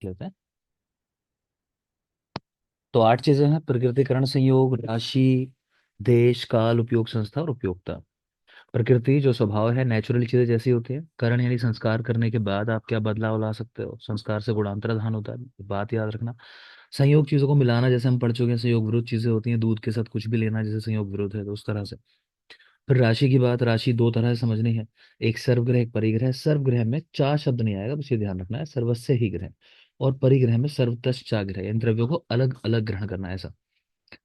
लेते हैं। तो 8 चीजें हैं: प्रकृतिकरण, संयोग, राशि, देश, काल, उपयोग, संस्था और उपयोगिता। प्रकृति जो स्वभाव है, नेचुरल चीजें जैसी होती है। करण यानी संस्कार करने के बाद आप क्या बदलाव ला सकते हो, संस्कार से गुणांतरधान होता है, बात याद रखना। संयोग चीजों को मिलाना, जैसे हम पढ़ चुके हैं, संयोग विरुद्ध चीजें होती हैं, दूध के साथ कुछ भी लेना जैसे संयोग विरुद्ध है, तो उस तरह से। फिर राशि की बात, राशि दो तरह से समझनी है। एक सर्वग्रह, एक परिग्रह। सर्वग्रह में चा शब्द नहीं आएगा, बस ये ध्यान रखना है, सर्वस्य ही ग्रह। और परिग्रह में सर्वतश्चा ग्रह, इन द्रव्यों को अलग अलग ग्रहण करना है, ऐसा।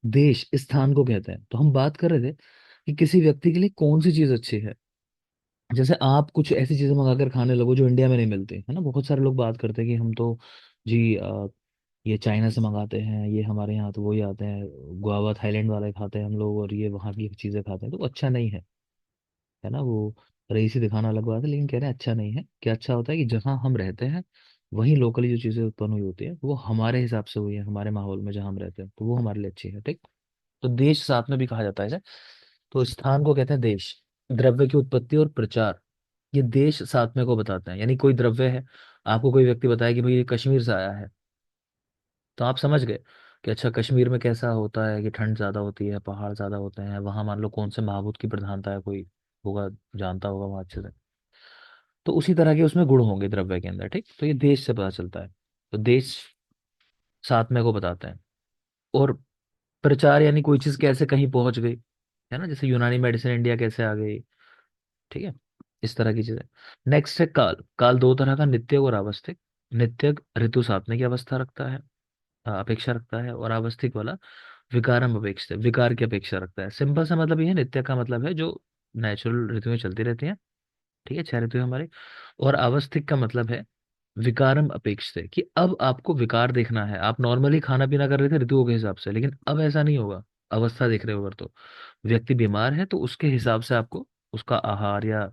देश स्थान को कहते हैं। तो हम बात कर रहे थे कि किसी व्यक्ति के लिए कौन सी चीज अच्छी है। जैसे आप कुछ ऐसी चीजें मंगा कर खाने लगो जो इंडिया में नहीं मिलती है ना। बहुत सारे लोग बात करते हैं कि हम तो जी ये चाइना से मंगाते हैं, ये हमारे यहाँ तो वही आते हैं, गुआवा थाईलैंड वाले खाते हैं हम लोग, और ये वहाँ की चीजें खाते हैं, तो वो अच्छा नहीं है ना वो। रईसी दिखाना अलग बात है, लेकिन कह रहे हैं अच्छा नहीं है। क्या अच्छा होता है कि जहाँ हम रहते हैं वहीं लोकली जो चीजें उत्पन्न हुई होती है वो हमारे हिसाब से हुई है, हमारे माहौल में जहाँ हम रहते हैं, तो वो हमारे लिए अच्छी है, ठीक। तो देश साथ में भी कहा जाता है इसे। तो स्थान को कहते हैं देश। द्रव्य की उत्पत्ति और प्रचार, ये देश साथ में को बताते हैं। यानी कोई द्रव्य है, आपको कोई व्यक्ति बताया कि भाई ये कश्मीर से आया है, तो आप समझ गए कि अच्छा कश्मीर में कैसा होता है, कि ठंड ज्यादा होती है, पहाड़ ज्यादा होते हैं वहां, मान लो कौन से महाभूत की प्रधानता है, कोई होगा, जानता होगा वहां अच्छे से। तो उसी तरह के उसमें गुण होंगे द्रव्य के अंदर, ठीक। तो ये देश से पता चलता है। तो देश साथ में को बताते हैं। और प्रचार यानी कोई चीज कैसे कहीं पहुंच गई, है ना, जैसे यूनानी मेडिसिन इंडिया कैसे आ गई, ठीक है, इस तरह की चीजें। नेक्स्ट है काल। काल दो तरह का, नित्य और आवस्थिक। नित्य ऋतु साधने की अवस्था रखता है, अपेक्षा रखता है। और आवस्थिक वाला विकारम अपेक्षा, विकार की अपेक्षा रखता है। सिंपल सा मतलब ये है, नित्य का मतलब है जो नेचुरल ऋतुएं चलती रहती हैं, ठीक है, 6 ऋतु हमारी। और आवस्थिक का मतलब है विकारम अपेक्ष से, कि अब आपको विकार देखना है। आप नॉर्मली खाना पीना कर रहे थे ऋतुओं के हिसाब से, लेकिन अब ऐसा नहीं होगा। अवस्था देख रहे हो अगर, तो व्यक्ति बीमार है तो उसके हिसाब से आपको उसका आहार या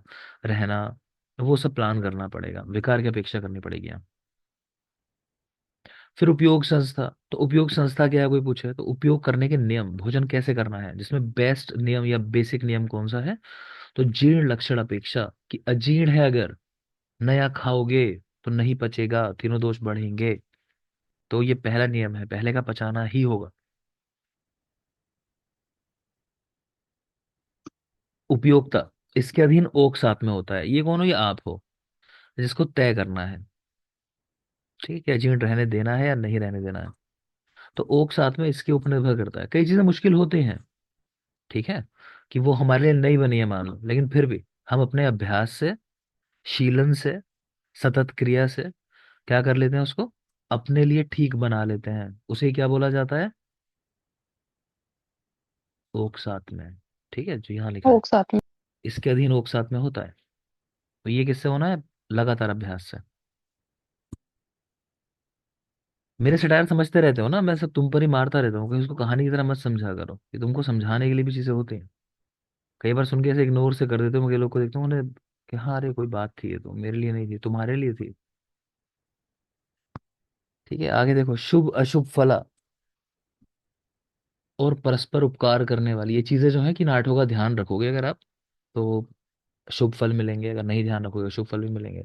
रहना, वो सब प्लान करना पड़ेगा, विकार की अपेक्षा करनी पड़ेगी यहाँ। फिर उपयोग संस्था। तो उपयोग संस्था क्या है, कोई पूछे तो उपयोग करने के नियम, भोजन कैसे करना है, जिसमें बेस्ट नियम या बेसिक नियम कौन सा है। तो जीर्ण लक्षण अपेक्षा, कि अजीर्ण है अगर, नया खाओगे तो नहीं पचेगा, तीनों दोष बढ़ेंगे। तो ये पहला नियम है, पहले का पचाना ही होगा। उपयोगिता, इसके अधीन ओक साथ में होता है। ये कौन हो, ये आप हो जिसको तय करना है, ठीक है, जीर्ण रहने देना है या नहीं रहने देना है। तो ओक साथ में इसके ऊपर निर्भर करता है। कई चीजें मुश्किल होती हैं, ठीक है, कि वो हमारे लिए नहीं बनी है मान लो, लेकिन फिर भी हम अपने अभ्यास से, शीलन से, सतत क्रिया से क्या कर लेते हैं, उसको अपने लिए ठीक बना लेते हैं। उसे क्या बोला जाता है, ओक साथ में, ठीक है, जो यहाँ लिखा है। होक साथ में। इसके अधीन ओक साथ में होता है। तो ये किससे होना है, लगातार अभ्यास से। मेरे सटायर समझते रहते हो ना, मैं सब तुम पर ही मारता रहता हूँ, कहीं उसको कहानी की तरह मत समझा करो, कि तुमको समझाने के लिए भी चीजें होती हैं। कई बार सुन के ऐसे इग्नोर से कर देते हो, मैं कई लोग को देखता हूँ उन्हें, कि हाँ अरे कोई बात थी, ये तो मेरे लिए नहीं थी, तुम्हारे लिए थी, ठीक है। आगे देखो, शुभ अशुभ फला और परस्पर उपकार करने वाली ये चीजें जो है, कि नाटों का ध्यान रखोगे अगर आप, तो शुभ फल मिलेंगे, अगर नहीं ध्यान रखोगे शुभ फल भी मिलेंगे,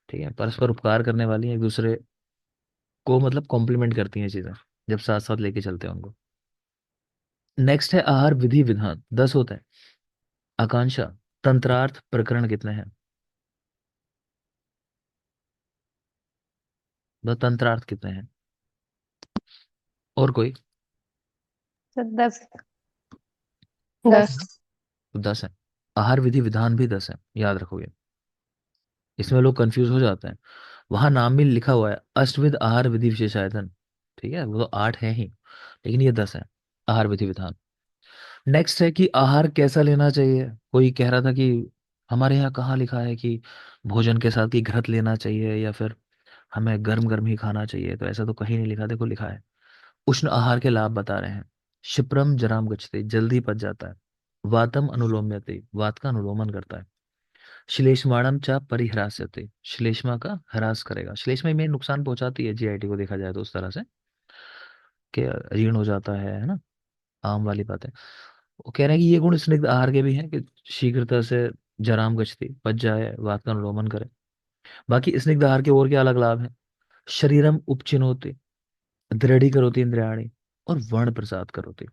ठीक है। परस्पर उपकार करने वाली हैं, एक दूसरे को मतलब कॉम्प्लीमेंट करती हैं चीजें, जब साथ साथ लेके चलते हैं उनको। नेक्स्ट है आहार विधि विधान, 10 होता है। आकांक्षा, तंत्रार्थ प्रकरण कितने हैं, तंत्रार्थ कितने हैं, और कोई। तो 10। दस। 10। तो 10 है। आहार विधि विधान भी 10 है, याद रखोगे। इसमें लोग कंफ्यूज हो जाते हैं। वहां नाम भी लिखा हुआ है, अष्टविध आहार विधि विशेषायतन, ठीक है, वो तो 8 है ही, लेकिन ये 10 है, आहार विधि विधान। नेक्स्ट है कि आहार कैसा लेना चाहिए। कोई कह रहा था कि हमारे यहाँ कहाँ लिखा है कि भोजन के साथ की घृत लेना चाहिए, या फिर हमें गर्म गर्म ही खाना चाहिए, तो ऐसा तो कहीं नहीं लिखा। देखो लिखा है, उष्ण आहार के लाभ बता रहे हैं। क्षिप्रम जराम गच्छति, जल्दी पच जाता है। वातम अनुलोम्यते, वात का अनुलोमन करता है। श्लेष्माणम च परिह्रास्यते, श्लेष्मा का ह्रास करेगा। श्लेष्मा में नुकसान पहुंचाती है जीआईटी को, देखा जाए तो उस तरह से, कि जीर्ण हो जाता है ना, आम वाली बात है। वो कह रहे हैं कि ये गुण स्निग्ध आहार के भी हैं, कि शीघ्रता से जराम गच्छति, पच जाए, वात का अनुलोमन करे। बाकी स्निग्ध आहार के और क्या अलग लाभ है, शरीरम उपचिनोति, दृढ़ीकरोति इंद्रियाणि, और वर्ण प्रसाद करोति।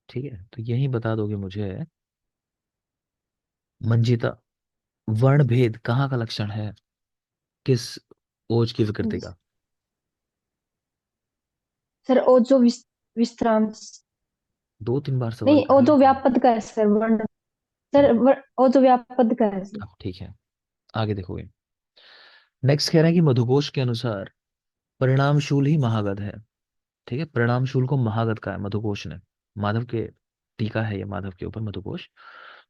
ठीक है, तो यही बता दोगे मुझे मंजिता, वर्ण भेद कहाँ का लक्षण है, किस ओज की विकृति का? सर ओ जो विश्राम, 2-3 बार सवाल नहीं कर ओ लिया जो तुमने। व्यापद का है सर, वर्ण। सर ओ जो व्यापद का है सर। अब ठीक है, आगे देखोगे। नेक्स्ट कह रहे हैं कि मधुकोश के अनुसार परिणामशूल ही महागध है। ठीक है, परिणामशूल को महागध का है मधुकोश ने, माधव के टीका है ये माधव के ऊपर मधुकोश,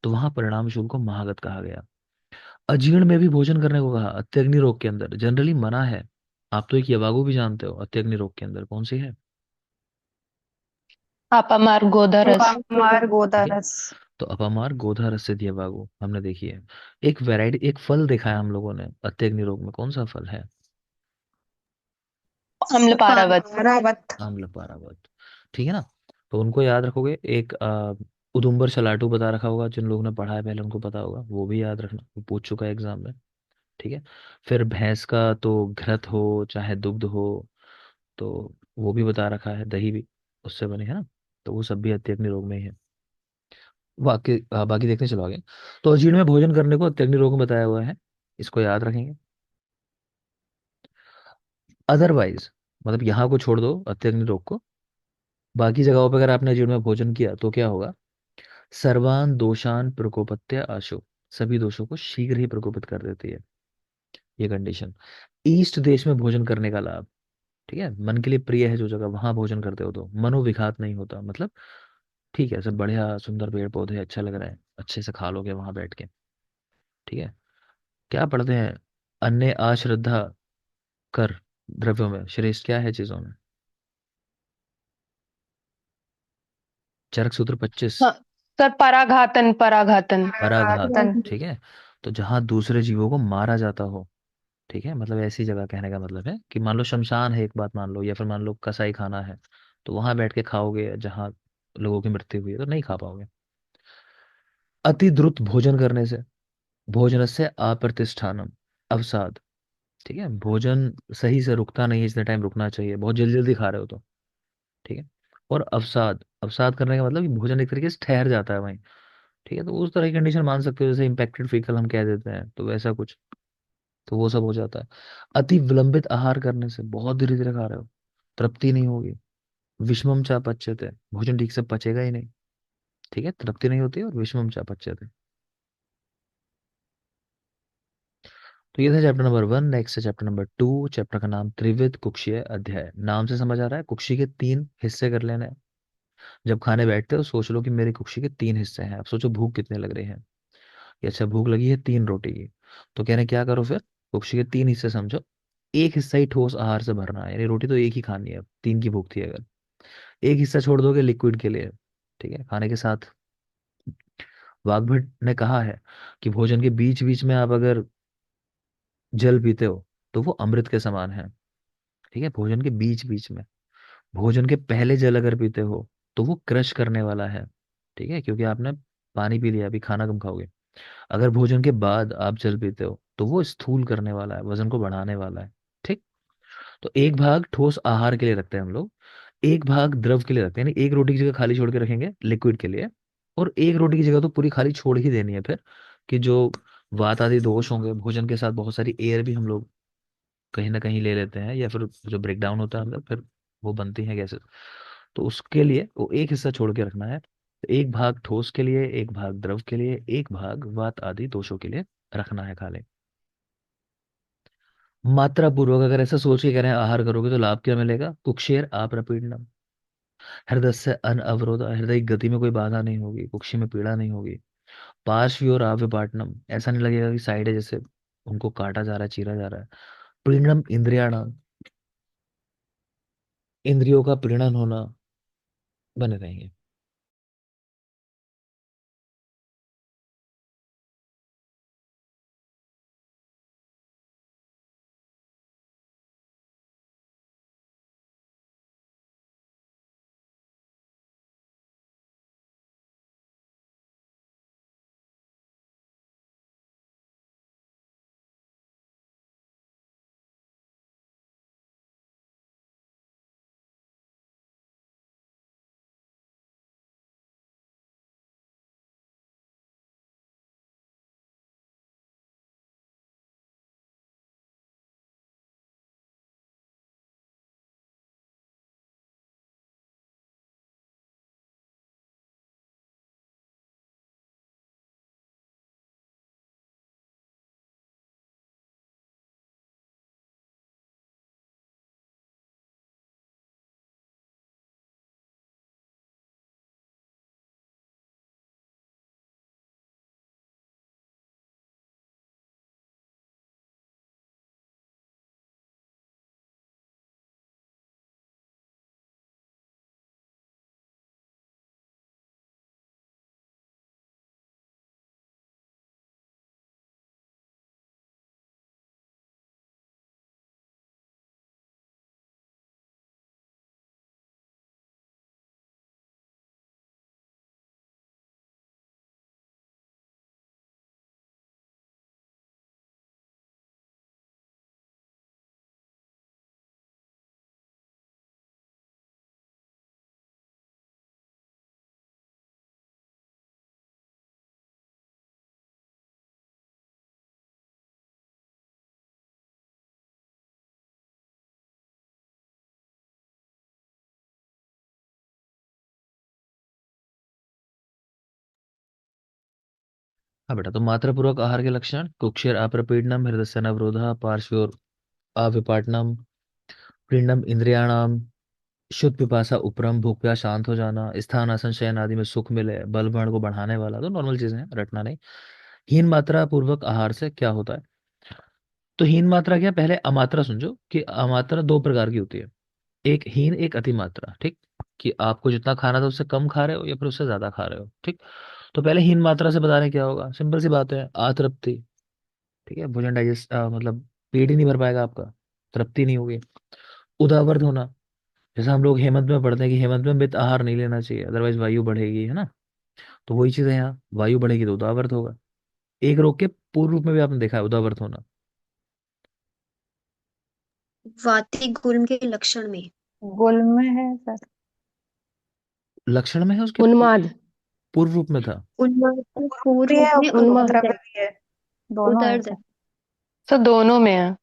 तो वहां परिणामशूल को महागध कहा गया। अजीर्ण में भी भोजन करने को कहा, अत्यग्नि रोग के अंदर जनरली मना है। आप तो एक यवागु भी जानते हो, अत्यग्नि रोग के अंदर कौन सी है? अपामार गोदरस। अपामार ठीक है, गोदारस। तो अपमार गोधा रस्य यवागु हमने देखी है। एक वैरायटी, एक फल देखा है हम लोगों ने अत्यग्नि रोग में, कौन सा फल है? अम्ल पारावत। रावत। आम्ल पारावत। ठीक है ना, तो उनको याद रखोगे। एक उदुम्बर सलाटू बता रखा होगा, जिन लोगों ने पढ़ा है पहले उनको पता होगा, वो भी याद रखना, वो पूछ चुका है एग्जाम में। ठीक है, फिर भैंस का तो घृत हो चाहे दुग्ध हो, तो वो भी बता रखा है, दही भी उससे बने, है ना, तो वो सब भी अत्यग्नि रोग में ही है। बाकी बाकी देखने चलो आगे। तो अजीर्ण में भोजन करने को अत्यग्नि रोग में बताया हुआ है, इसको याद रखेंगे। अदरवाइज, मतलब यहाँ को छोड़ दो अत्यग्नि रोग को, बाकी जगहों पर अगर आपने अजीर्ण में भोजन किया तो क्या होगा? सर्वान दोषान प्रकोपत्य आशु, सभी दोषों को शीघ्र ही प्रकोपित कर देती है ये कंडीशन। ईस्ट देश में भोजन करने का लाभ, ठीक है, मन के लिए प्रिय है जो जगह, वहां भोजन करते हो तो मनोविघात नहीं होता, मतलब ठीक है, सब बढ़िया सुंदर पेड़ पौधे, अच्छा लग रहा है, अच्छे से खा लोगे वहां बैठ के। ठीक है, क्या पढ़ते हैं? अन्य आश्रद्धा कर द्रव्यों में श्रेष्ठ क्या है चीजों में? चरक सूत्र 25। हाँ सर, पराघातन पराघातन। पराघात। तन। ठीक है, तो जहां दूसरे जीवों को मारा जाता हो, ठीक है, मतलब ऐसी जगह, कहने का मतलब है कि मान लो शमशान है, एक बात मान लो, या फिर मान लो कसाई खाना है, तो वहां बैठ के खाओगे जहां लोगों की मृत्यु हुई है, तो नहीं खा पाओगे। अति द्रुत भोजन करने से भोजन से अप्रतिष्ठानम, अवसाद। ठीक है, भोजन सही से रुकता नहीं है, इतने टाइम रुकना चाहिए, बहुत जल्दी जल्दी खा रहे हो तो। ठीक है, और अवसाद, अवसाद करने का मतलब कि भोजन एक तरीके से ठहर जाता है वहीं। ठीक है, तो उस तरह की कंडीशन मान सकते हो, जैसे इम्पैक्टेड फीकल हम कह देते हैं, तो वैसा कुछ, तो वो सब हो जाता है। अति विलंबित आहार करने से, बहुत धीरे धीरे खा रहे हो, तृप्ति नहीं होगी। विषमम चा पच्यते, भोजन ठीक से पचेगा ही नहीं। ठीक है, तृप्ति नहीं होती, और विषमम चा पच्यते। तो ये था चैप्टर नंबर 1। नेक्स्ट है चैप्टर नंबर 2। चैप्टर का नाम त्रिविध कुक्षीय अध्याय, नाम से समझ आ रहा है कुक्षी के 3 हिस्से कर लेने हैं। जब खाने बैठते हो सोच लो कि मेरी कुक्षी के 3 हिस्से हैं, अब सोचो भूख कितने लग रही है, कि अच्छा भूख लगी है 3 रोटी की। तो कह रहे हैं क्या करो फिर, कुक्षी के 3 हिस्से समझो, एक हिस्सा ही ठोस आहार से भरना है, यानी रोटी तो एक ही खानी है, 3 की भूख थी अगर, एक हिस्सा छोड़ दोगे लिक्विड के लिए। ठीक है, खाने के साथ वाग्भट ने कहा है कि भोजन के बीच बीच में आप अगर जल पीते हो तो वो अमृत के समान है। ठीक है, भोजन के बीच बीच में, भोजन के पहले जल अगर पीते हो तो वो क्रश करने वाला है। ठीक है, क्योंकि आपने पानी पी लिया, अभी खाना कम खाओगे। अगर भोजन के बाद आप जल पीते हो तो वो स्थूल करने वाला है, वजन को बढ़ाने वाला है। ठीक, तो एक भाग ठोस आहार के लिए रखते हैं हम लोग, एक भाग द्रव के लिए रखते हैं, यानी एक रोटी की जगह खाली छोड़ के रखेंगे लिक्विड के लिए, और एक रोटी की जगह तो पूरी खाली छोड़ ही देनी है फिर, कि जो वात आदि दोष होंगे, भोजन के साथ बहुत सारी एयर भी हम लोग कहीं ना कहीं ले लेते हैं, या फिर जो ब्रेक डाउन होता है अंदर, फिर वो बनती हैं गैसेस, तो उसके लिए वो एक हिस्सा छोड़ के रखना है। तो एक भाग ठोस के लिए, एक भाग द्रव के लिए, एक भाग वात आदि दोषों के लिए रखना है खाली। मात्रा पूर्वक अगर ऐसा सोच के करें आहार करोगे तो लाभ क्या मिलेगा? कुक्षेर आप्रपीडनम, हृदय से अन अवरोध, हृदय की गति में कोई बाधा नहीं होगी, कुक्षी में पीड़ा नहीं होगी। पार्श्वी और आव्यपाटनम, ऐसा नहीं लगेगा कि साइड है जैसे उनको काटा जा रहा है, चीरा जा रहा है। प्रीणम इंद्रियाणाम, इंद्रियों का प्रीणन होना, बने रहेंगे। हाँ बेटा, तो मात्रापूर्वक आहार के लक्षण: कुक्षेर अप्रपीडनम, हृदय अवरोधा, पार्श्व अविपाटनम, पीडनम इंद्रियाणाम, शुद्ध पिपासा उपरम, भूख प्यास शांत हो जाना, स्थान आसन शयन आदि में सुख मिले, बल बल को बढ़ाने वाला, तो नॉर्मल चीजें हैं, रटना नहीं। हीन मात्रा पूर्वक आहार से क्या होता है? तो हीन मात्रा क्या, पहले अमात्रा समझो कि अमात्रा दो प्रकार की होती है। एक हीन, एक अति मात्रा, ठीक। कि आपको जितना खाना था उससे कम खा रहे हो या फिर उससे ज्यादा खा रहे हो, ठीक। तो पहले हीन मात्रा से बता रहे हैं क्या होगा, सिंपल सी बात है, अतृप्ति। ठीक है, भोजन डाइजेस्ट मतलब पेट ही नहीं भर पाएगा आपका, तृप्ति नहीं होगी। उदावृत होना, जैसा हम लोग हेमंत में पढ़ते हैं कि हेमंत में मित आहार नहीं लेना चाहिए, अदरवाइज वायु बढ़ेगी, है ना। तो वही चीज है यहाँ, वायु बढ़ेगी तो उदावृत होगा। एक रोग के पूर्व रूप में भी आपने देखा है उदावृत होना। वाती गुल्म के लक्षण में। गुल्म में है सर। लक्षण में है उसके उन्माद। पूर्व रूप में था। उन्माद के पूर्व भी रूप है और में पूर्वोत्तर उदर्द में है। भी है। दोनों है उदर्द है। सर। तो दोनों में है।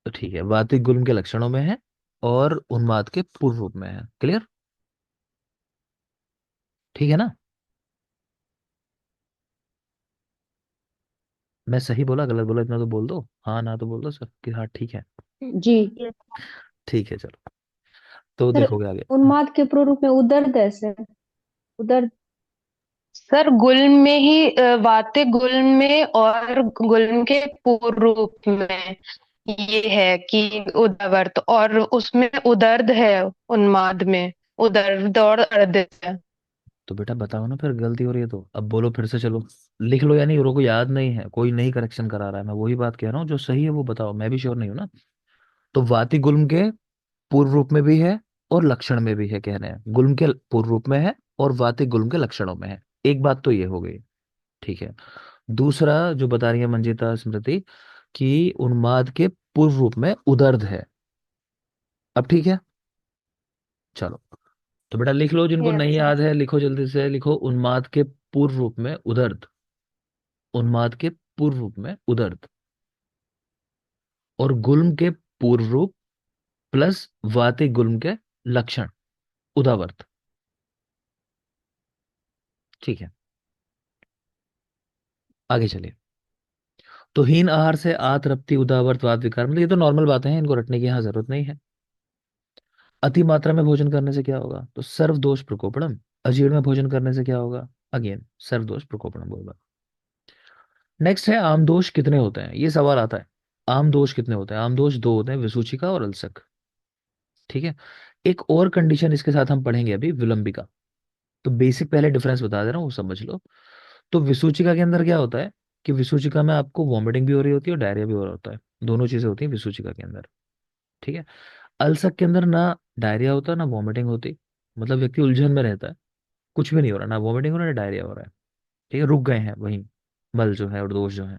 तो ठीक है, वातिक गुल्म के लक्षणों में है और उन्माद के पूर्व रूप में है। क्लियर? ठीक है ना? मैं सही बोला गलत बोला इतना तो बोल दो, हाँ ना तो बोल दो सर कि हाँ ठीक है। जी। ठीक है चलो, तो सर देखोगे आगे। उन्माद के प्रारूप में उदर्द है सर। उदर्द। सर गुल्म में ही वाते गुल्म में और गुल्म के पूर्व रूप में ये है कि उदावर्त, और उसमें उदर्द है, उन्माद में उदर्द और अर्ध है। तो बेटा बताओ ना, फिर गलती हो रही है तो अब बोलो फिर से, चलो लिख लो, यानी को याद नहीं है, कोई नहीं करेक्शन करा रहा है, मैं वही बात कह रहा हूँ, जो सही है वो बताओ, मैं भी श्योर नहीं हूँ ना। तो वाती गुल्म के पूर्व रूप में भी है और लक्षण में भी है, कह रहे हैं गुल्म के पूर्व रूप में है और वाती गुल्म के लक्षणों में है। एक बात तो ये हो गई, ठीक है। दूसरा जो बता रही है मंजिता स्मृति कि उन्माद के पूर्व रूप में उदर्द है। अब ठीक है, चलो। तो बेटा लिख लो, जिनको यस नहीं सर। याद है लिखो, जल्दी से लिखो, उन्माद के पूर्व रूप में उदर्द, उन्माद के पूर्व रूप में उदर्द, और गुल्म के पूर्व रूप प्लस वाते गुल्म के लक्षण उदावर्त। ठीक है, आगे चलिए। तो हीन आहार से आतृप्ति उदावर्त वात विकार, मतलब ये तो नॉर्मल बातें हैं, इनको रटने की यहाँ जरूरत नहीं है। अति मात्रा में भोजन करने से क्या होगा, तो सर्व दोष प्रकोपणम। अजीर्ण में भोजन करने से क्या होगा, अगेन सर्व दोष प्रकोपणम बोला। नेक्स्ट है, आम दोष कितने होते हैं, ये सवाल आता है। आम दोष कितने होते हैं? आम दोष दो होते हैं, विसूचिका और अल्सक। ठीक है। एक और कंडीशन इसके साथ हम पढ़ेंगे अभी, विलंबिका। तो बेसिक पहले डिफरेंस बता दे रहा हूँ, वो समझ लो। तो विसूचिका के अंदर क्या होता है कि विसूचिका में आपको वॉमिटिंग भी हो रही होती है और डायरिया भी हो रहा होता है, दोनों चीजें होती हैं विसूचिका के अंदर। ठीक है। अल्सक के अंदर ना डायरिया होता है ना वॉमिटिंग होती, मतलब व्यक्ति उलझन में रहता है, कुछ भी नहीं हो रहा, ना वॉमिटिंग हो रहा है ना डायरिया हो रहा है। ठीक है, रुक गए हैं वहीं, मल जो है और दोष जो है।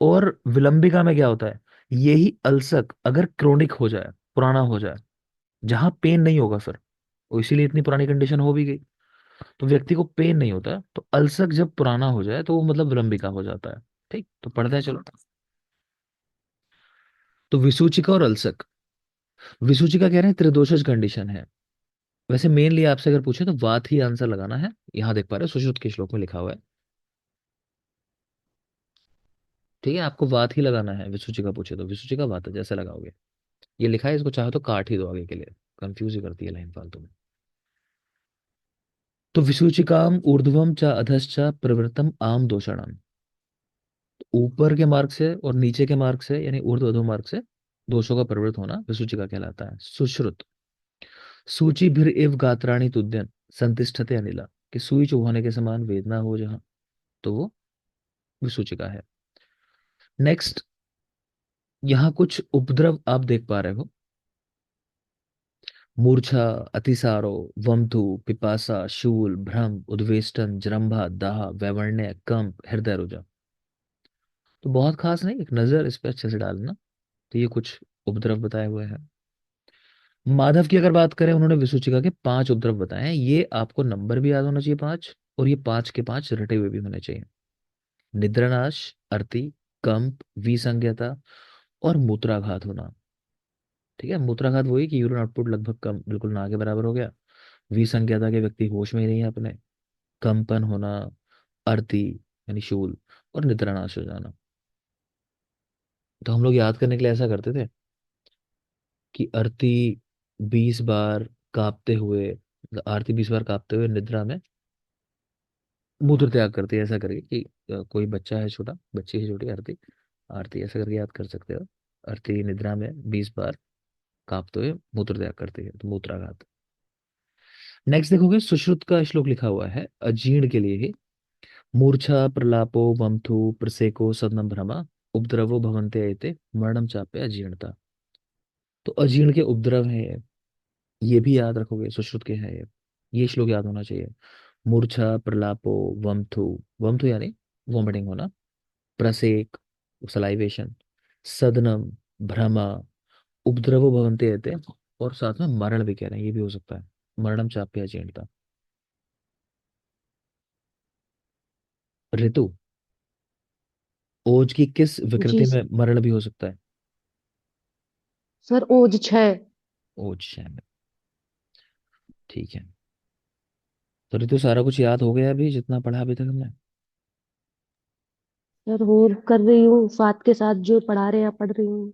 और विलंबिका में क्या होता है, यही अल्सक अगर क्रोनिक हो जाए, पुराना हो जाए, जहां पेन नहीं होगा फिर, और इसीलिए इतनी पुरानी कंडीशन हो भी गई, तो व्यक्ति को पेन नहीं होता है, तो अल्सक जब पुराना हो जाए तो वो मतलब विलंबिका हो जाता है। ठीक, तो पढ़ते हैं चलो। तो विसूचिका और अल्सक। विसूचिका कह रहे हैं त्रिदोषज कंडीशन है। वैसे मेनली आपसे अगर पूछे तो वात ही आंसर लगाना है, यहां देख पा रहे हो सुश्रुत के श्लोक में लिखा हुआ है। ठीक है, आपको वात ही लगाना है, विसूचिका पूछे तो विसूचिका वात जैसे लगाओगे। ये लिखा है, इसको चाहे तो काट ही दो आगे के लिए, कंफ्यूज ही करती है लाइन फालतू में। तो विसूचिकाम ऊर्ध्वम च अधश्च प्रवृत्तम आम दोषणम। ऊपर के मार्ग से और नीचे के मार्ग से, यानी ऊर्ध्व अधो मार्ग से दोषों का प्रवृत्त होना विसूचिका कहलाता है। सुश्रुत, सूची भीर इव गात्राणि तुद्यन संतिष्ठते अनिला, कि सुई चुभाने के समान वेदना हो जहां, तो वो विसूचिका है। नेक्स्ट, यहाँ कुछ उपद्रव आप देख पा रहे हो, मूर्छा, अतिसारो, वमतु, पिपासा, शूल, भ्रम, उद्वेष्टन, जृंभा, दाह, वैवर्ण्य, कंप, हृदय रोजा। तो बहुत खास नहीं, एक नजर इस पे अच्छे से डालना। तो ये कुछ उपद्रव बताए हुए हैं। माधव की अगर बात करें, उन्होंने विसूचिका के 5 उपद्रव बताए हैं, ये आपको नंबर भी याद होना चाहिए 5, और ये 5 के 5 रटे हुए भी होने चाहिए। निद्रानाश, अर्ति, कंप, विसंज्ञता और मूत्राघात होना। ठीक है, मूत्राघात वही कि यूरिन आउटपुट लगभग कम, बिल्कुल ना के बराबर हो गया। विसंज्ञता के व्यक्ति होश में ही नहीं है अपने। कंपन होना, अर्ति, यानी शूल, और निद्रानाश हो जाना। तो हम लोग याद करने के लिए ऐसा करते थे कि आरती 20 बार कांपते हुए, मतलब आरती 20 बार कांपते हुए निद्रा में मूत्र त्याग करती है, ऐसा करके कि कोई बच्चा है छोटा, बच्ची है छोटी, आरती, आरती ऐसा करके याद कर सकते हो। आरती निद्रा में 20 बार कांपते हुए मूत्र त्याग करती है, तो मूत्राघात। नेक्स्ट देखोगे, सुश्रुत का श्लोक लिखा हुआ है अजीर्ण के लिए ही। मूर्छा प्रलापो वमथु प्रसेको सदनम भ्रमा उपद्रवो भवन्ते एते मरणम चाप्य अजीर्णता। तो अजीर्ण के उपद्रव है ये भी याद रखोगे, सुश्रुत के है ये श्लोक याद होना चाहिए। मूर्छा प्रलापो वमथु, वमथु यानी वॉमिटिंग होना, प्रसेक सलाइवेशन, सदनम भ्रमा, उपद्रवो भवन्ते एते, और साथ में मरण भी कह रहे हैं, ये भी हो सकता है, मरणम चाप्य अजीर्णता। ऋतु, ओज की किस जी विकृति में मरण भी हो सकता है? सर, ओज 6। ओज शय में। ठीक है। तो ऋतु सारा कुछ याद हो गया अभी जितना पढ़ा अभी तक हमने? सर, और कर रही हूँ साथ के साथ जो पढ़ा रहे हैं पढ़ रही हूँ।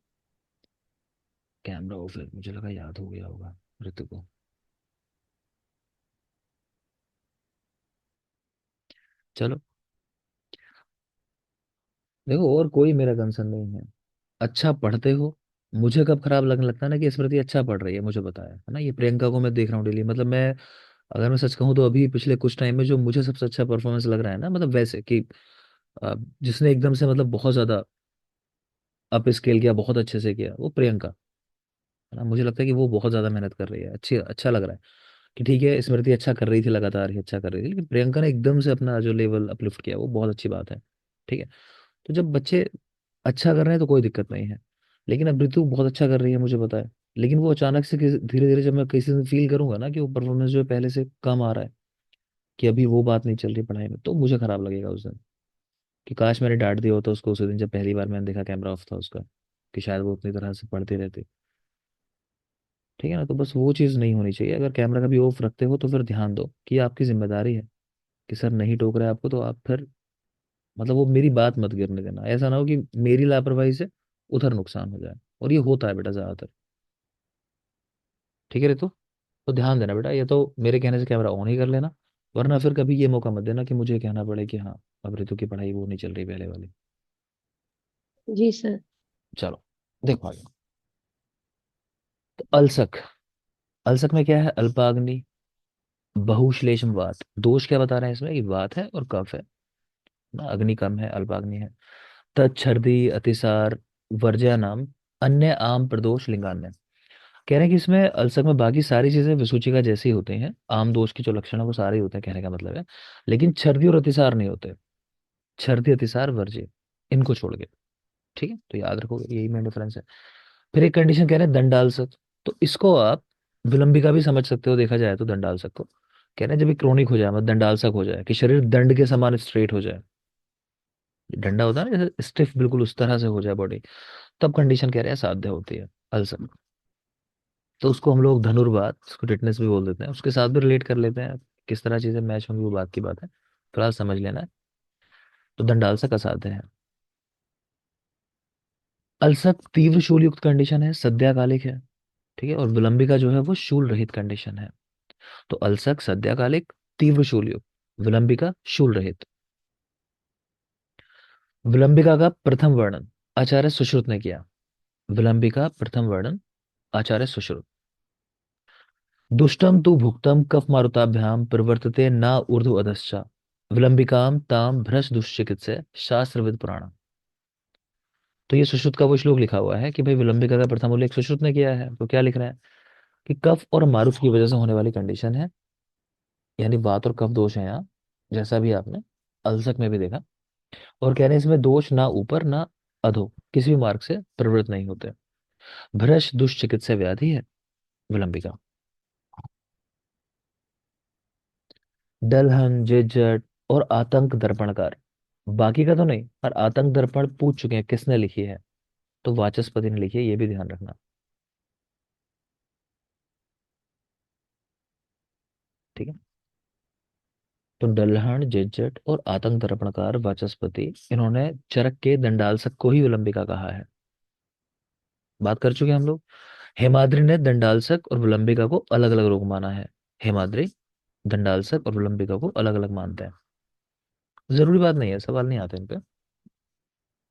कैमरा ऑफ है, मुझे लगा याद हो गया होगा ऋतु को। चलो, देखो और कोई मेरा कंसर्न नहीं है, अच्छा पढ़ते हो। मुझे कब खराब लगने लगता है ना कि स्मृति अच्छा पढ़ रही है, मुझे बताया है ना, ये प्रियंका को मैं देख रहा हूँ डेली, मतलब मैं अगर मैं सच कहूँ तो अभी पिछले कुछ टाइम में जो मुझे सबसे अच्छा परफॉर्मेंस लग रहा है ना, मतलब वैसे कि जिसने एकदम से मतलब बहुत ज्यादा अप स्केल किया, बहुत अच्छे से किया, वो प्रियंका है ना। मुझे लगता है कि वो बहुत ज्यादा मेहनत कर रही है, अच्छी अच्छा लग रहा है कि ठीक है, स्मृति अच्छा कर रही थी, लगातार ही अच्छा कर रही थी, लेकिन प्रियंका ने एकदम से अपना जो लेवल अपलिफ्ट किया, वो बहुत अच्छी बात है। ठीक है। तो जब बच्चे अच्छा कर रहे हैं तो कोई दिक्कत नहीं है, लेकिन अब ऋतु बहुत अच्छा कर रही है, मुझे पता है, लेकिन वो अचानक से धीरे धीरे जब मैं किसी दिन फील करूंगा ना कि वो परफॉर्मेंस जो है पहले से कम आ रहा है, कि अभी वो बात नहीं चल रही पढ़ाई में, तो मुझे खराब लगेगा उस दिन, कि काश मैंने डांट दिया होता उसको उस दिन जब पहली बार मैंने देखा कैमरा ऑफ था उसका, कि शायद वो उतनी तरह से पढ़ती रहती। ठीक है ना, तो बस वो चीज़ नहीं होनी चाहिए। अगर कैमरा का भी ऑफ रखते हो तो फिर ध्यान दो कि ये आपकी जिम्मेदारी है, कि सर नहीं टोक रहे आपको तो आप फिर, मतलब वो मेरी बात मत गिरने देना, ऐसा ना हो कि मेरी लापरवाही से उधर नुकसान हो जाए, और ये होता है बेटा ज्यादातर। ठीक है रे, तो ध्यान देना बेटा, ये तो मेरे कहने से कैमरा ऑन ही कर लेना, वरना फिर कभी ये मौका मत देना कि मुझे कहना पड़े कि हाँ अब ऋतु की पढ़ाई वो नहीं चल रही पहले वाली। जी सर। चलो, देखो आगे। तो अलसक, अलसक में क्या है, अल्पाग्नि, बहुश्लेषम वात। दोष क्या बता रहे हैं इसमें, कि वात है और कफ है ना, अग्नि कम है, अल्पाग्नि है। तच्छर्दी अतिसार वर्ज्या नाम अन्य आम प्रदोष लिंगान्य। कह रहे हैं कि इसमें अल्सर में बाकी सारी चीजें विसूचिका जैसी होती हैं, आम दोष के जो लक्षण है वो सारे ही होते हैं, कहने का मतलब है, लेकिन छर्दी और अतिसार नहीं होते। छर्दी अतिसार वर्ज्य, इनको छोड़ के। ठीक है, तो याद रखोगे यही मेन डिफरेंस है। फिर एक कंडीशन कह रहे हैं दंडालसक। तो इसको आप विलंबिका भी समझ सकते हो, देखा जाए तो दंडालसक को कह रहे हैं जब ये क्रोनिक हो जाए, मतलब दंडालसक हो जाए, कि शरीर दंड के समान स्ट्रेट हो जाए, डंडा होता है ना जैसे स्टिफ, बिल्कुल उस तरह से हो जाए बॉडी, तब कंडीशन कह रहे हैं साध्य होती है अल्सर। तो उसको हम लोग धनुर्वात, उसको टिटनेस भी बोल देते हैं, उसके साथ भी रिलेट कर लेते हैं। किस तरह चीजें मैच होंगी वो बात की बात है, फिलहाल समझ लेना है। तो दंडालसक असाध्य है। अल्सक तीव्र शूल युक्त कंडीशन है, सद्याकालिक है। ठीक है, और विलंबिका जो है वो शूल रहित कंडीशन है। तो अल्सक सद्याकालिक, तीव्र शूल युक्त, विलंबिका शूल रहित। विलंबिका का प्रथम वर्णन आचार्य सुश्रुत ने किया। विलंबिका प्रथम वर्णन आचार्य सुश्रुत। दुष्टम तु भुक्तम कफ मारुताभ्याम प्रवर्तते न ऊर्ध्व अधश्चा विलंबिकाम ताम भ्रश दुष्चिकित्से शास्त्रविद पुराण। तो ये सुश्रुत का वो श्लोक लिखा हुआ है कि भाई विलंबिका का प्रथम उल्लेख सुश्रुत ने किया है, तो क्या लिख रहे हैं कि कफ और मारुत की वजह से होने वाली कंडीशन है, यानी वात और कफ दोष है यहाँ, जैसा भी आपने अल्सक में भी देखा। और कह रहे हैं इसमें दोष ना ऊपर ना अधो, किसी भी मार्ग से प्रवृत्त नहीं होते। भ्रश दुष्चिकित्सा व्याधि है विलंबिका। दलहन झिझट और आतंक दर्पणकार, बाकी का तो नहीं, पर आतंक दर्पण पूछ चुके हैं किसने लिखी है, तो वाचस्पति ने लिखी है, ये भी ध्यान रखना। ठीक है। तो दल्हन, जिज्जट और आतंक दर्पणकार वाचस्पति, इन्होंने चरक के दंडालसक को ही विलंबिका कहा है। बात कर चुके हैं हम लोग। हेमाद्रि ने दंडालसक और विलंबिका को अलग अलग रोग माना है। हेमाद्रि दंडालसक और विलंबिका को अलग अलग मानते हैं। जरूरी बात नहीं है, सवाल नहीं आते इन पे।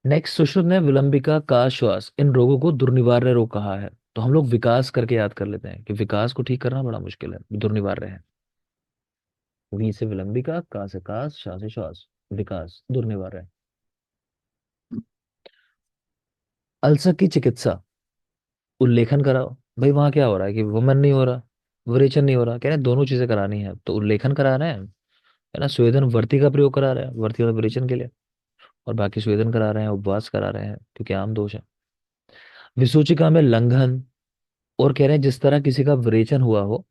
नेक्स्ट, सुश्रुत ने विलंबिका का श्वास इन रोगों को दुर्निवार्य रोग कहा है। तो हम लोग विकास करके याद कर लेते हैं कि विकास को ठीक करना बड़ा मुश्किल है, दुर्निवार्य है। वी से विलंबिका, का से कास, शा से श्वास, विकास दुर्निवार्य है। अल्सर की चिकित्सा उल्लेखन कराओ। भाई वहां क्या हो रहा है कि वमन नहीं हो रहा, विरेचन नहीं हो रहा, कह रहे हैं दोनों चीजें करानी है, तो उल्लेखन करा रहे हैं, है ना। स्वेदन वर्ती का प्रयोग करा रहे हैं, वर्ती और विरेचन के लिए, और बाकी स्वेदन करा रहे हैं, उपवास करा रहे हैं, क्योंकि आम दोष है। विसूचिका में लंघन, और कह रहे हैं जिस तरह किसी का विरेचन हुआ हो,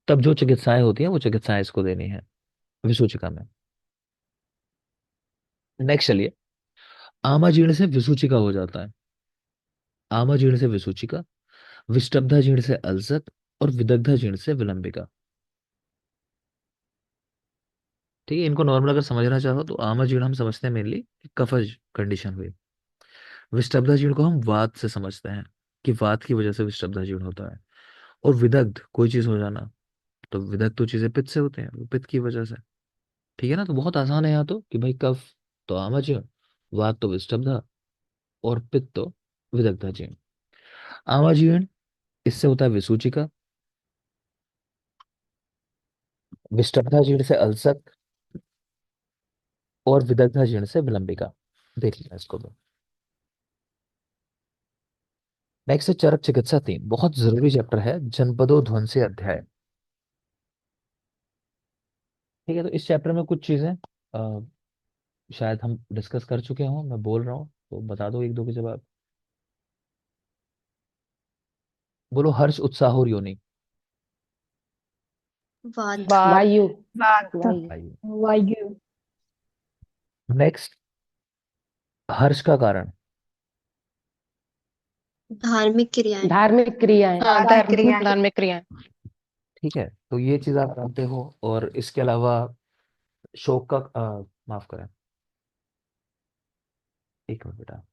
तब जो चिकित्साएं होती हैं वो चिकित्साएं इसको देनी है विसूचिका में। नेक्स्ट चलिए, आमाजीर्ण से विसूचिका हो जाता है। आमाजीर्ण से विसूचिका, विष्टब्धा जीर्ण से अल्सर, और विदग्धा जीर्ण से विलंबिका। ठीक है, इनको नॉर्मल अगर समझना चाहो तो आमाजीर्ण हम समझते हैं मेनली कफज कंडीशन हुई। विष्टब्धा जीर्ण को हम वात से समझते हैं कि वात की वजह से विष्टब्धा जीर्ण होता है। और विदग्ध कोई चीज हो जाना, तो विदग्ध तो चीजें पित्त से होते हैं, वो पित्त की वजह से। ठीक है ना, तो बहुत आसान है यहाँ तो कि भाई कफ तो आमाजीर्ण, वात तो विष्टब्धा, और पित्त तो विदग्धा जीर्ण। आमाजीर्ण, इससे होता है विसूचिका, विष्टब्धा जीर्ण से अल्सर, और विदग्धा जीर्ण से विलंबिका। देख लिया इसको तो। नेक्स्ट है चरक चिकित्सा 3, बहुत जरूरी चैप्टर है, जनपदो ध्वंसी अध्याय। ठीक है, तो इस चैप्टर में कुछ चीजें शायद हम डिस्कस कर चुके हों, मैं बोल रहा हूँ तो बता दो एक दो के जवाब। बोलो, हर्ष, उत्साह और योनि। वात। बात। वायु। बात। वायु। आइए। वायु। नेक्स्ट, हर्ष का कारण। धार्मिक क्रियाएं। धार्मिक क्रियाएं। हाँ, धार्मिक क्रियाएं। ठीक है, तो ये चीज आप जानते हो, और इसके अलावा शोक का माफ करें, एक मिनट बेटा।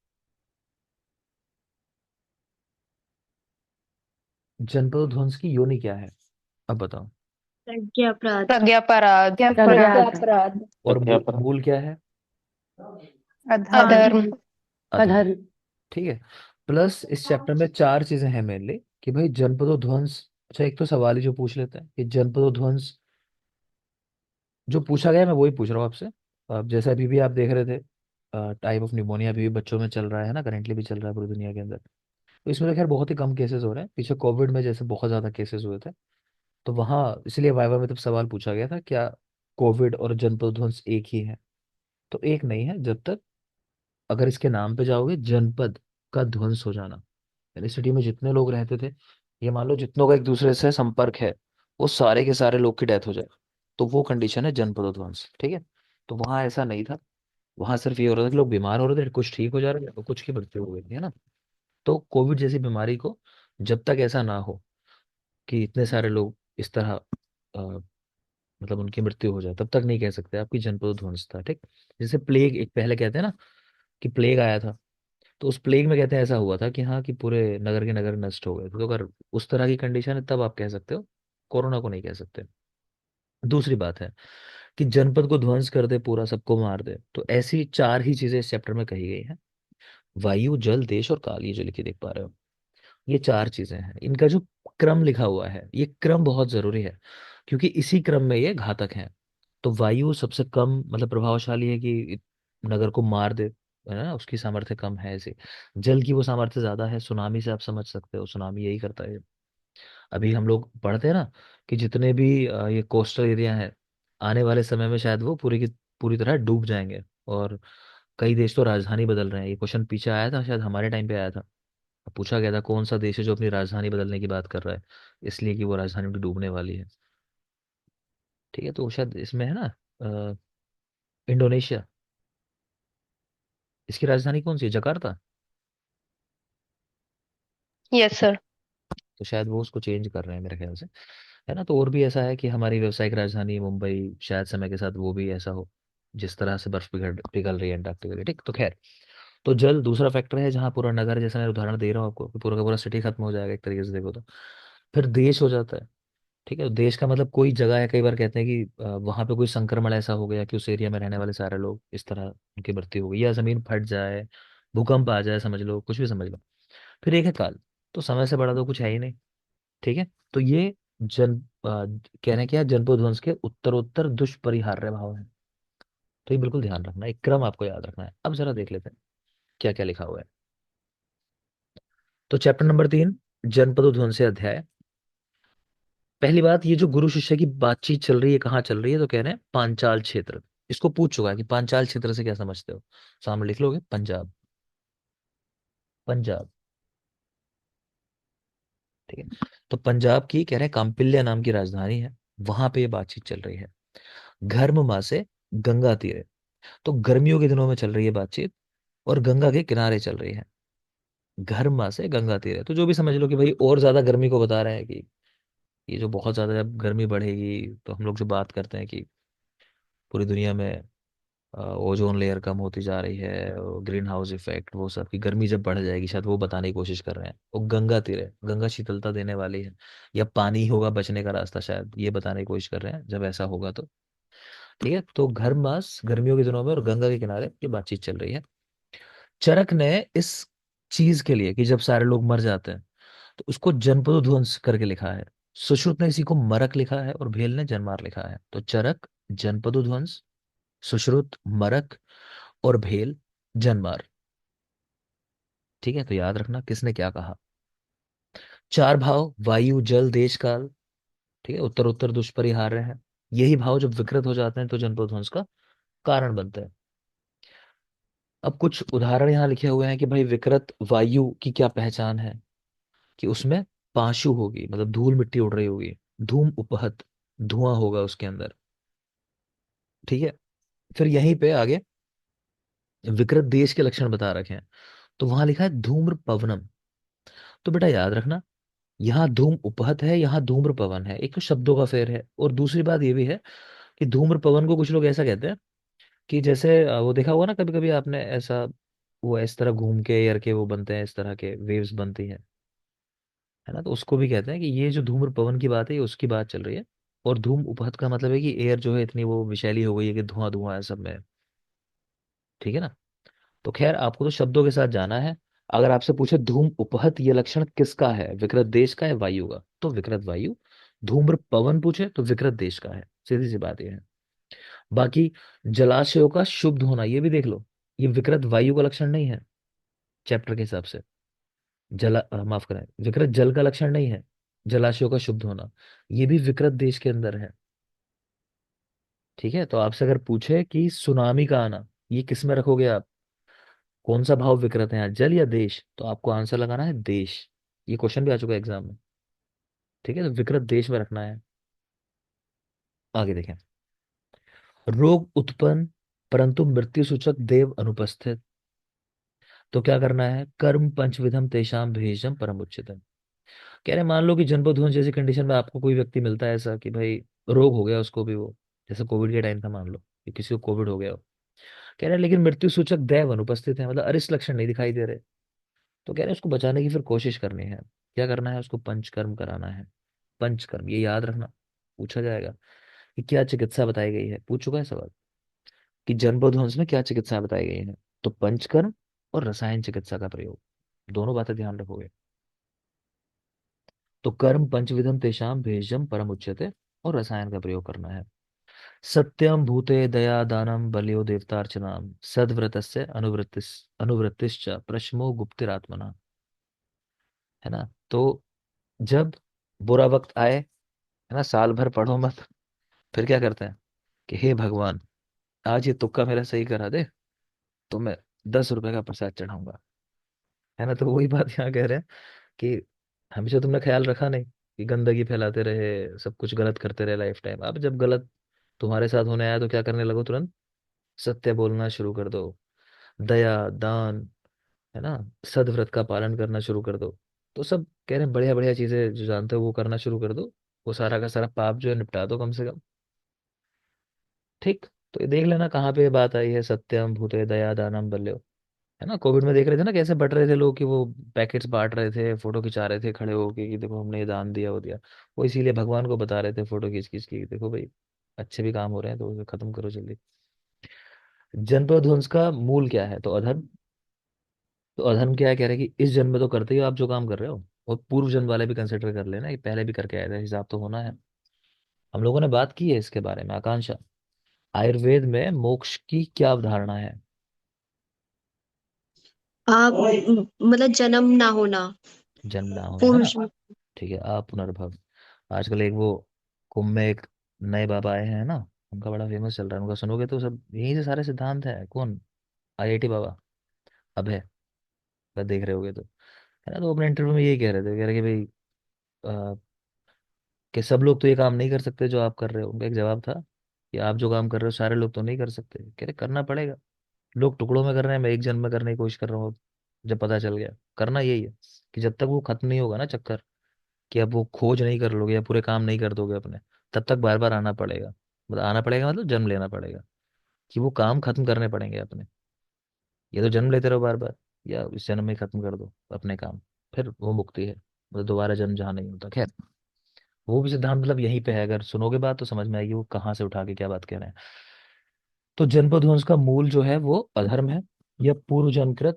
जनपद ध्वंस की योनि क्या है, अब बताओ। प्रज्ञापराध। प्रज्ञापराध। प्रज्ञात। अपराध। और मूल क्या है, अधर्म। अधर्म। अधर्म। ठीक है, प्लस इस चैप्टर में चार चीजें हैं मेनली कि भाई जनपदो ध्वंस। अच्छा, एक तो सवाल ही जो पूछ लेते हैं कि जनपदो ध्वंस जो पूछा गया, मैं वही पूछ रहा हूँ आपसे। अब जैसे अभी भी आप देख रहे थे, टाइप ऑफ निमोनिया अभी भी बच्चों में चल रहा है ना, करेंटली भी चल रहा है पूरी दुनिया के अंदर। तो इसमें तो खैर बहुत ही कम केसेस हो रहे हैं, पीछे कोविड में जैसे बहुत ज्यादा केसेस हुए थे, तो वहाँ इसलिए वाइवा में तब सवाल पूछा गया था, क्या कोविड और जनपद ध्वंस एक ही है। तो एक नहीं है, जब तक अगर इसके नाम पे जाओगे जनपद का ध्वंस हो जाना, यानी सिटी में जितने लोग रहते थे, ये मान लो जितनों का एक दूसरे से संपर्क है, वो सारे के सारे लोग की डेथ हो जाए, तो वो कंडीशन है जनपद ध्वंस। ठीक है, तो वहां ऐसा नहीं था। वहां सिर्फ ये हो रहा था कि लोग बीमार हो रहे थे, कुछ ठीक हो जा रहे थे, और कुछ की मृत्यु हो गई थी, है ना। तो कोविड जैसी बीमारी को जब तक ऐसा ना हो कि इतने सारे लोग इस तरह मतलब उनकी मृत्यु हो जाए, तब तक नहीं कह सकते आपकी जनपद ध्वंस था। ठीक, जैसे प्लेग एक पहले कहते हैं ना कि प्लेग आया था, तो उस प्लेग में कहते हैं ऐसा हुआ था कि हाँ, कि पूरे नगर के नगर नष्ट हो गए थे। तो अगर उस तरह की कंडीशन है तब आप कह सकते हो, कोरोना को नहीं कह सकते। दूसरी बात है कि जनपद को ध्वंस कर दे, पूरा सबको मार दे, तो ऐसी चार ही चीजें इस चैप्टर में कही गई हैं। वायु, जल, देश और काल, ये जो लिखी देख पा रहे हो, ये चार चीजें हैं। इनका जो क्रम लिखा हुआ है, ये क्रम बहुत जरूरी है, क्योंकि इसी क्रम में ये घातक है। तो वायु सबसे कम मतलब प्रभावशाली है कि नगर को मार दे, है ना, उसकी सामर्थ्य कम है ऐसे। जल की वो सामर्थ्य ज्यादा है, सुनामी से आप समझ सकते हो, सुनामी यही करता है। अभी हम लोग पढ़ते हैं ना कि जितने भी ये कोस्टल एरिया है, आने वाले समय में शायद वो पूरी की पूरी तरह डूब जाएंगे। और कई देश तो राजधानी बदल रहे हैं। ये क्वेश्चन पीछे आया था, शायद हमारे टाइम पे आया था, पूछा गया था कौन सा देश है जो अपनी राजधानी बदलने की बात कर रहा है, इसलिए कि वो राजधानी उनकी डूबने वाली है। ठीक है, तो शायद इसमें है ना इंडोनेशिया, इसकी राजधानी कौन सी है, जकार्ता। Yes sir. तो शायद वो उसको चेंज कर रहे हैं मेरे ख्याल से। है ना। तो और भी ऐसा है कि हमारी व्यावसायिक राजधानी मुंबई शायद समय के साथ वो भी ऐसा हो, जिस तरह से बर्फ पिघल रही है अंटार्कटिका की। ठीक, तो खैर, तो जल दूसरा फैक्टर है जहाँ पूरा नगर, जैसे मैं उदाहरण दे रहा हूँ आपको, कि पूरा का पूरा सिटी खत्म हो जाएगा एक तरीके से देखो तो। फिर देश हो जाता है। ठीक है, तो देश का मतलब कोई जगह है, कई बार कहते हैं कि वहां पे कोई संक्रमण ऐसा हो गया कि उस एरिया में रहने वाले सारे लोग इस तरह उनकी मृत्यु हो गई, या जमीन फट जाए, भूकंप आ जाए, समझ लो कुछ भी समझ लो। फिर एक है काल। तो समय से बड़ा तो कुछ है ही नहीं। ठीक है, तो ये जन कहने क्या, जलप्रध्वंस के उत्तरोत्तर दुष्परिहार्य भाव है। तो ये बिल्कुल ध्यान रखना, एक क्रम आपको याद रखना है। अब जरा देख लेते हैं क्या क्या लिखा हुआ है। तो चैप्टर नंबर 3, जनपदोध्वंस्य अध्याय। पहली बात, ये जो गुरु शिष्य की बातचीत चल रही है कहाँ चल रही है, तो कह रहे हैं पांचाल क्षेत्र। इसको पूछ चुका है कि पांचाल क्षेत्र से क्या समझते हो, सामने लिख लोगे, पंजाब। पंजाब। ठीक है, तो पंजाब की कह रहे हैं काम्पिल्य नाम की राजधानी है, वहां पे ये बातचीत चल रही है। घर्म माह से गंगा तीरे, तो गर्मियों के दिनों में चल रही है बातचीत, और गंगा के किनारे चल रही है। घर्म माह से गंगा तीरे, तो जो भी समझ लो कि भाई और ज्यादा गर्मी को बता रहे हैं कि ये जो बहुत ज्यादा जब गर्मी बढ़ेगी, तो हम लोग जो बात करते हैं कि पूरी दुनिया में ओजोन लेयर कम होती जा रही है, और ग्रीन हाउस इफेक्ट, वो सब की गर्मी जब बढ़ जाएगी, शायद वो बताने की कोशिश कर रहे हैं। और गंगा तीर है, गंगा शीतलता देने वाली है, या पानी होगा बचने का रास्ता, शायद ये बताने की कोशिश कर रहे हैं जब ऐसा होगा तो। ठीक है, तो घर मास गर्मियों के दिनों में और गंगा के किनारे ये बातचीत चल रही है। चरक ने इस चीज के लिए कि जब सारे लोग मर जाते हैं, तो उसको जनपदोध्वंस करके लिखा है। सुश्रुत ने इसी को मरक लिखा है, और भेल ने जनमार लिखा है। तो चरक जनपदोध्वंस, सुश्रुत मरक, और भेल जनमार। ठीक है, तो याद रखना किसने क्या कहा। चार भाव, वायु जल देश काल। ठीक है, उत्तर उत्तर दुष्परिहार्य है। यही भाव जब विकृत हो जाते हैं तो जनपदध्वंस का कारण बनते हैं। अब कुछ उदाहरण यहाँ लिखे हुए हैं कि भाई विकृत वायु की क्या पहचान है, कि उसमें पांशु होगी, मतलब धूल मिट्टी उड़ रही होगी। धूम उपहत, धुआं होगा उसके अंदर। ठीक है, फिर यहीं पे आगे विकृत देश के लक्षण बता रखे हैं। तो वहां लिखा है धूम्र पवनम। तो बेटा याद रखना, यहाँ धूम उपहत है, यहाँ धूम्र पवन है। एक तो शब्दों का फेर है, और दूसरी बात ये भी है कि धूम्र पवन को कुछ लोग ऐसा कहते हैं कि जैसे वो देखा होगा ना कभी कभी आपने ऐसा, वो इस तरह घूम के एयर के वो बनते हैं, इस तरह के वेव्स बनती हैं, है ना। तो उसको भी कहते हैं कि ये जो धूम्र पवन की बात है, ये उसकी बात चल रही है। और धूम उपहत का मतलब है कि एयर जो है इतनी वो विषैली हो गई है कि धुआं धुआं है सब में। ठीक है ना। तो खैर, आपको तो शब्दों के साथ जाना है। अगर आपसे पूछे धूम उपहत ये लक्षण किसका है, विकृत देश का है वायु का, तो विकृत वायु। धूम्र पवन पूछे तो विकृत देश का है, सीधी सी बात ये है। बाकी जलाशयों का शुद्ध होना, ये भी देख लो, ये विकृत वायु का लक्षण नहीं है चैप्टर के हिसाब से। माफ करें, विकृत जल का लक्षण नहीं है जलाशयों का शुद्ध होना, ये भी विकृत देश के अंदर है। ठीक है, तो आपसे अगर पूछे कि सुनामी का आना, ये किस में रखोगे आप, कौन सा भाव विकृत है यहाँ, जल या देश, तो आपको आंसर लगाना है देश। ये क्वेश्चन भी आ चुका है एग्जाम में। ठीक है, तो विकृत देश में रखना है। आगे देखें। रोग उत्पन्न परंतु मृत्यु सूचक देव अनुपस्थित, तो क्या करना है, कर्म पंचविधम तेषाम भेषजम परम उच्चतम। कह रहे मान लो कि जन्मध्वंस जैसी कंडीशन में आपको कोई व्यक्ति मिलता है ऐसा कि भाई रोग हो गया उसको भी, वो जैसे कोविड के टाइम था, मान लो कि किसी को कोविड हो गया हो। कह रहे हैं लेकिन मृत्यु सूचक दैव अनुपस्थित है, मतलब अरिष्ट लक्षण नहीं दिखाई दे रहे। तो कह रहे हैं उसको बचाने की फिर कोशिश करनी है। क्या करना है, उसको पंचकर्म कराना है। पंचकर्म, ये याद रखना, पूछा जाएगा कि क्या चिकित्सा बताई गई है, पूछ चुका है सवाल कि जन्मध्वंस में क्या चिकित्सा बताई गई है। तो पंचकर्म और रसायन चिकित्सा का प्रयोग, दोनों बातें ध्यान रखोगे। तो कर्म पंचविधम तेषाम भेषजम परम उच्यते, और रसायन का प्रयोग करना है। सत्यम भूते दया दानम बलियो देवतार्चनाम सद्व्रतस्य अनुवृत्तिश्च प्रशमो गुप्तिरात्मना। है ना। तो जब बुरा वक्त आए, है ना, साल भर पढ़ो मत, फिर क्या करते हैं कि हे भगवान, आज ये तुक्का मेरा सही करा दे, तो मैं 10 रुपए का प्रसाद चढ़ाऊंगा। है ना, तो वही बात यहाँ कह रहे हैं कि हमेशा तुमने ख्याल रखा नहीं, कि गंदगी फैलाते रहे, सब कुछ गलत करते रहे लाइफ टाइम। अब जब गलत तुम्हारे साथ होने आया तो क्या करने लगो, तुरंत सत्य बोलना शुरू कर दो, दया दान, है ना, सदव्रत का पालन करना शुरू कर दो। तो सब कह रहे हैं बढ़िया बढ़िया चीजें जो जानते हो वो करना शुरू कर दो। वो सारा का सारा पाप जो है निपटा दो कम से कम। ठीक। तो ये देख लेना कहाँ पे ये बात आई है, सत्यम भूते दया दानम बल्यो। है ना, कोविड में देख रहे थे ना कैसे बट रहे थे लोग, कि वो पैकेट्स बांट रहे थे, फोटो खिंचा रहे थे खड़े होके कि देखो हमने ये दान दिया वो दिया। वो इसीलिए भगवान को बता रहे थे फोटो खींच खींच के कि देखो भाई अच्छे भी काम हो रहे हैं तो उसे खत्म करो जल्दी। जनपद ध्वंस का मूल क्या है, तो अधर्म। तो अधर्म क्या है, कह रहे हैं कि इस जन्म में तो करते ही हो आप जो काम कर रहे हो, और पूर्व जन्म वाले भी कंसिडर कर लेना कि पहले भी करके आए थे, हिसाब तो होना है। हम लोगों ने बात की है इसके बारे में। आकांक्षा, आयुर्वेद में मोक्ष की क्या अवधारणा है। आप मतलब जन्म ना होना। जन्म ना होना, है पूर्व ना। ठीक है, पुनर्भव। आजकल एक वो कुंभ में एक नए बाबा आए हैं ना, उनका बड़ा फेमस चल रहा है, उनका सुनोगे तो सब यहीं से सारे सिद्धांत है। कौन? आईआईटी बाबा अभय, अगर देख रहे होगे तो। है ना, तो अपने इंटरव्यू में यही कह रहे थे, कह रहे कि भाई अ, कि सब लोग तो ये काम नहीं कर सकते जो आप कर रहे हो। उनका एक जवाब था कि आप जो काम कर रहे हो सारे लोग तो नहीं कर सकते। कह रहे करना पड़ेगा। लोग टुकड़ों में कर रहे हैं, मैं एक जन्म में करने की कोशिश कर रहा हूँ। जब पता चल गया, करना यही है कि जब तक वो खत्म नहीं होगा ना चक्कर, कि अब वो खोज नहीं कर लोगे या पूरे काम नहीं कर दोगे अपने, तब तक बार बार आना पड़ेगा। मतलब आना पड़ेगा मतलब जन्म लेना पड़ेगा, कि वो काम खत्म करने पड़ेंगे अपने। ये तो जन्म लेते रहो बार बार, या इस जन्म में ही खत्म कर दो अपने काम, फिर वो मुक्ति है। मतलब दोबारा जन्म जहाँ नहीं होता। खैर, वो भी सिद्धांत मतलब यहीं पे है, अगर सुनोगे बात तो समझ में आएगी वो कहाँ से उठा के क्या बात कह रहे हैं। तो जन्मध्वंस का मूल जो है वो अधर्म है, यह पूर्व जन्मकृत